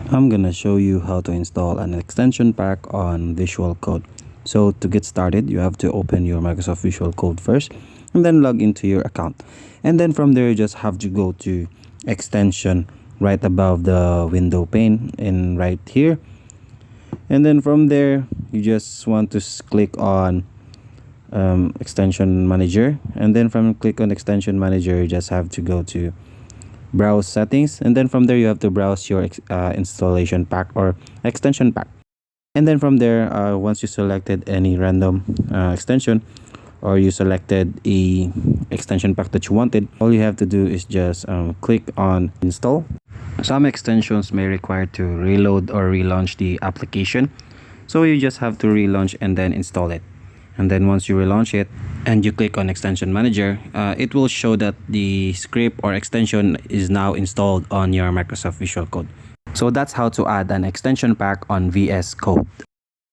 I'm gonna show you how to install an extension pack on Visual Code. So to get started, you have to open your Microsoft Visual Code first and then log into your account. And then from there, you just have to go to extension right above the window pane and right here. And then from there, you just want to click on extension manager. And then from click on extension manager, you just have to go to browse settings, and then from there you have to browse your installation pack or extension pack. And then from there, once you selected any random extension, or you selected a extension pack that you wanted, all you have to do is just click on install. Some extensions may require to reload or relaunch the application, so you just have to relaunch and then install it. And then once you relaunch it and you click on extension manager, it will show that the script or extension is now installed on your Microsoft Visual Code. So that's how to add an extension pack on VS Code.